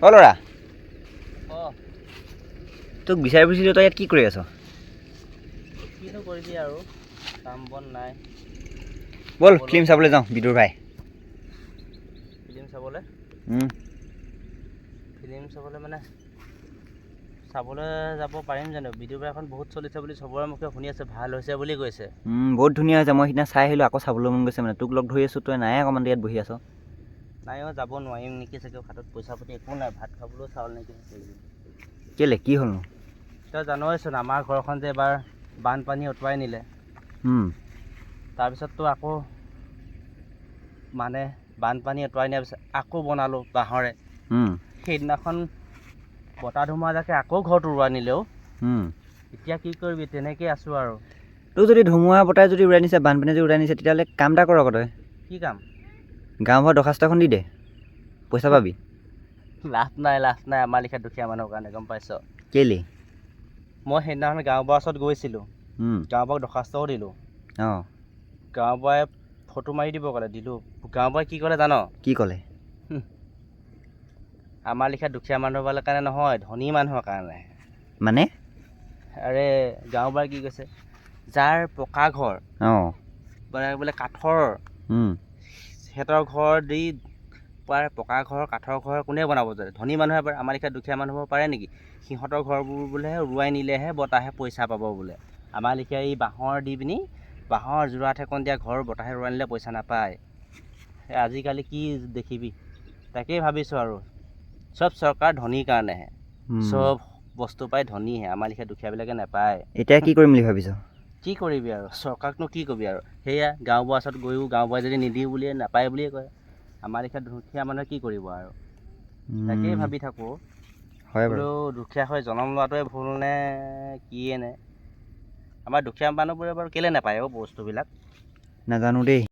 অ ল'ৰা অঁ তোক বিচাৰি ফুৰিছিলোঁ, তই ইয়াত কি কৰি আছ? কিনো কৰিবি আৰু কাম বন নাই। ব'ল ফিল্ম চাবলৈ যাওঁ, বিদুৰ ভাই। ফিল্ম চাবলৈ মানে চাবলৈ যাব পাৰিম জানো? বিদুৰ ভাইখন বহুত চলিছে বুলি চবৰে মুখে শুনি আছে, ভাল হৈছে বুলি কৈছে। বহুত ধুনীয়া হৈছে। মই সিদিনা চাই আহিলোঁ, আকৌ চাবলৈ মন গৈছে মানে। তোক লগ ধৰি আছোঁ, তই নাই অকণমান ইয়াত বহি আছ। নাই যাব নোৱাৰিম নেকি চাগে, হাতত পইচা পাতি একো নাই, ভাত খাবলৈও চাউল নেকি। কেলে, কি হ'লনো? তই জানইচোন আমাৰ ঘৰখন যে এবাৰ বানপানী উটুৱাই নিলে। তাৰপিছততো আকৌ মানে বানপানী উটুৱাই নিয়াৰ পিছত আকৌ বনালোঁ বাঁহৰে। সেইদিনাখন বতাহ ধুমুহাজাকে আকৌ ঘৰত উৰুৱাই নিলেও। এতিয়া কি কৰিবি, তেনেকেই আছোঁ আৰু। তোৰ যদি ধুমুহা বতাহ যদি উৰাই নিছে, বানপানী যদি উৰাই নিছে, তেতিয়াহ'লে কাম এটা কৰ আকৌ তই। কি কাম? গাঁওবুঢ়াক দৰখাস্ত এখন দি দে, পইচা পাবি। লাভ নাই আমাৰ লিখা দুখীয়া মানুহৰ কাৰণে, গম পাইছ? কেলে? মই সেইদিনাখন গাঁওবুঢ়াৰ ওচৰত গৈছিলোঁ, গাঁওবুঢ়াক দৰখাস্তও দিলোঁ। অঁ গাঁওবুঢ়াই ফটো মাৰি দিব ক'লে, দিলোঁ। গাঁওবুঢ়াই কি ক'লে জান? কি ক'লে? আমাৰ লিখা দুখীয়া মানুহৰ কাৰণে নহয়, ধনী মানুহৰ কাৰণে। মানে? আৰে গাঁওবুঢ়াই কি কৈছে, যাৰ পকা ঘৰ বোলে কাঠৰ, সিহঁতৰ ঘৰ দি পাৰে, পকা ঘৰ কাঠৰ ঘৰ কোনে বনাব জানে? ধনী মানুহে পাৰে, আমাৰ লিখা দুখীয়া মানুহবোৰ পাৰে নেকি? সিহঁতৰ ঘৰবোৰ বোলে উৰুৱাই নিলেহে বতাহে পইচা পাব বোলে। আমাৰ লিখীয়া এই বাঁহৰ দি পিনি, বাঁহৰ যোৰা ঠেকন দিয়া ঘৰ বতাহে উৰুৱাই নিলে পইচা নাপায়। আজিকালি কি দেখিবি, তাকেই ভাবিছোঁ আৰু। চব চৰকাৰ ধনীৰ কাৰণেহে, চব বস্তু পাই ধনীহে, আমাৰ লিখীয়া দুখীয়াবিলাকে নাপায়। এতিয়া কি কৰিম বুলি ভাবিছ? কি কৰিবি আৰু, চৰকাৰকনো কি কবি আৰু। সেয়া গাঁওবুঢ়াৰ ওচৰত গৈও গাঁওবুঢ়াই যদি নিদিওঁ বুলিয়ে, নাপায় বুলিয়ে কয়। আমাৰ লিখীয়া দুখীয়া মানুহে কি কৰিব আৰু। তাকেই ভাবি থাকোঁ, হয় বাৰু। বোলো দুখীয়া হৈ জনম লোৱাটোৱে ভুল নে কিয়ে নে? আমাৰ দুখীয়া মানুহবোৰে বাৰু কেলৈ নাপায় বস্তুবিলাক? নাজানো দেই।